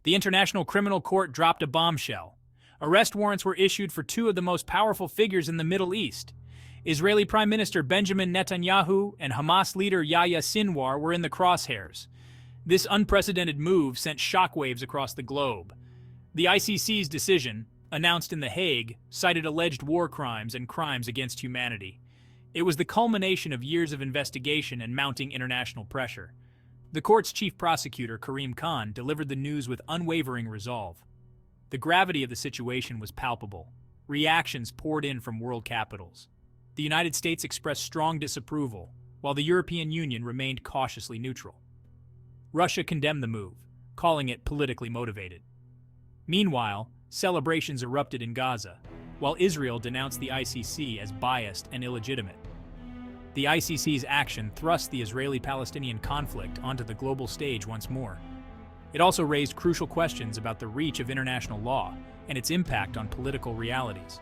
The International Criminal Court dropped a bombshell. Arrest warrants were issued for two of the most powerful figures in the Middle East. Israeli Prime Minister Benjamin Netanyahu and Hamas leader Yahya Sinwar were in the crosshairs. This unprecedented move sent shockwaves across the globe. The ICC's decision, announced in The Hague, cited alleged war crimes and crimes against humanity. It was the culmination of years of investigation and mounting international pressure. The court's chief prosecutor, Karim Khan, delivered the news with unwavering resolve. The gravity of the situation was palpable. Reactions poured in from world capitals. The United States expressed strong disapproval, while the European Union remained cautiously neutral. Russia condemned the move, calling it politically motivated. Meanwhile, celebrations erupted in Gaza, while Israel denounced the ICC as biased and illegitimate. The ICC's action thrust the Israeli-Palestinian conflict onto the global stage once more. It also raised crucial questions about the reach of international law and its impact on political realities.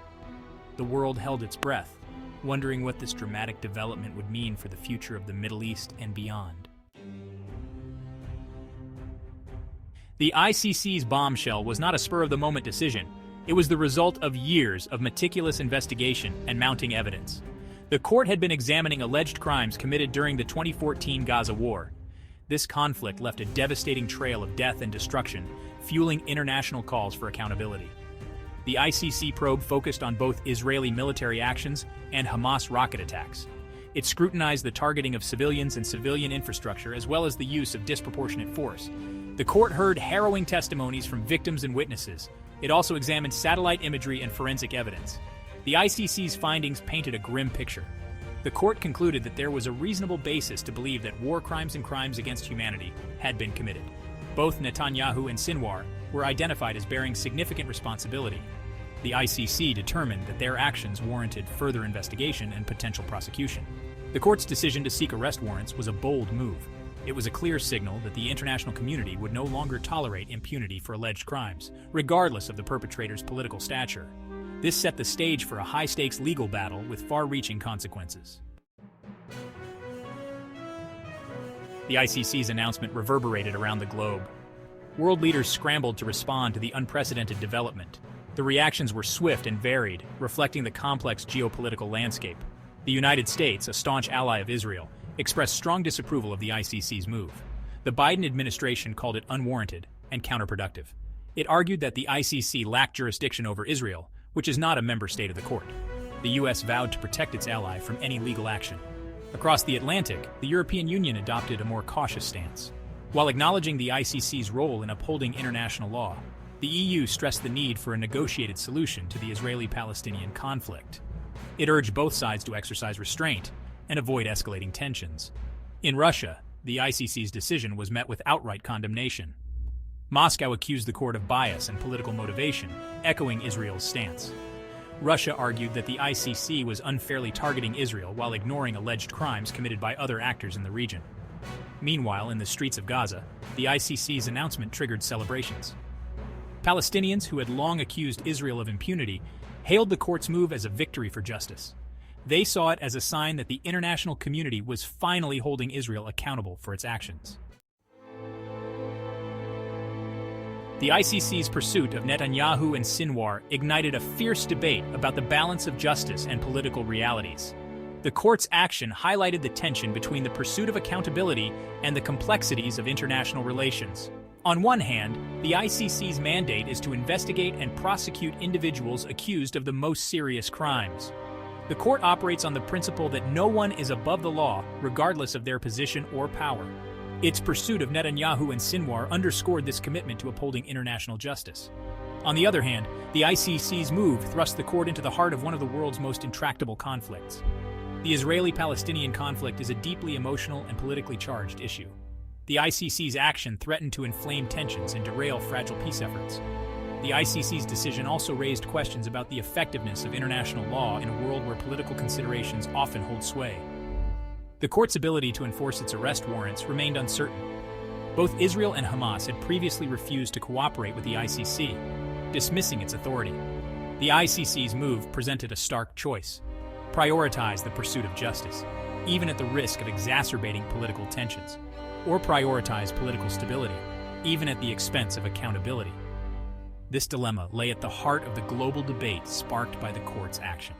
The world held its breath, wondering what this dramatic development would mean for the future of the Middle East and beyond. The ICC's bombshell was not a spur-of-the-moment decision. It was the result of years of meticulous investigation and mounting evidence. The court had been examining alleged crimes committed during the 2014 Gaza war. This conflict left a devastating trail of death and destruction, fueling international calls for accountability. The ICC probe focused on both Israeli military actions and Hamas rocket attacks. It scrutinized the targeting of civilians and civilian infrastructure as well as the use of disproportionate force. The court heard harrowing testimonies from victims and witnesses. It also examined satellite imagery and forensic evidence. The ICC's findings painted a grim picture. The court concluded that there was a reasonable basis to believe that war crimes and crimes against humanity had been committed. Both Netanyahu and Sinwar were identified as bearing significant responsibility. The ICC determined that their actions warranted further investigation and potential prosecution. The court's decision to seek arrest warrants was a bold move. It was a clear signal that the international community would no longer tolerate impunity for alleged crimes, regardless of the perpetrator's political stature. This set the stage for a high-stakes legal battle with far-reaching consequences. The ICC's announcement reverberated around the globe. World leaders scrambled to respond to the unprecedented development. The reactions were swift and varied, reflecting the complex geopolitical landscape. The United States, a staunch ally of Israel, expressed strong disapproval of the ICC's move. The Biden administration called it unwarranted and counterproductive. It argued that the ICC lacked jurisdiction over Israel, which is not a member state of the court. The U.S. vowed to protect its ally from any legal action. Across the Atlantic, the European Union adopted a more cautious stance. While acknowledging the ICC's role in upholding international law, the EU stressed the need for a negotiated solution to the Israeli-Palestinian conflict. It urged both sides to exercise restraint and avoid escalating tensions. In Russia, the ICC's decision was met with outright condemnation. Moscow accused the court of bias and political motivation, echoing Israel's stance. Russia argued that the ICC was unfairly targeting Israel while ignoring alleged crimes committed by other actors in the region. Meanwhile, in the streets of Gaza, the ICC's announcement triggered celebrations. Palestinians, who had long accused Israel of impunity, hailed the court's move as a victory for justice. They saw it as a sign that the international community was finally holding Israel accountable for its actions. The ICC's pursuit of Netanyahu and Sinwar ignited a fierce debate about the balance of justice and political realities. The court's action highlighted the tension between the pursuit of accountability and the complexities of international relations. On one hand, the ICC's mandate is to investigate and prosecute individuals accused of the most serious crimes. The court operates on the principle that no one is above the law, regardless of their position or power. Its pursuit of Netanyahu and Sinwar underscored this commitment to upholding international justice. On the other hand, the ICC's move thrust the court into the heart of one of the world's most intractable conflicts. The Israeli-Palestinian conflict is a deeply emotional and politically charged issue. The ICC's action threatened to inflame tensions and derail fragile peace efforts. The ICC's decision also raised questions about the effectiveness of international law in a world where political considerations often hold sway. The court's ability to enforce its arrest warrants remained uncertain. Both Israel and Hamas had previously refused to cooperate with the ICC, dismissing its authority. The ICC's move presented a stark choice: prioritize the pursuit of justice, even at the risk of exacerbating political tensions, or prioritize political stability, even at the expense of accountability. This dilemma lay at the heart of the global debate sparked by the court's action.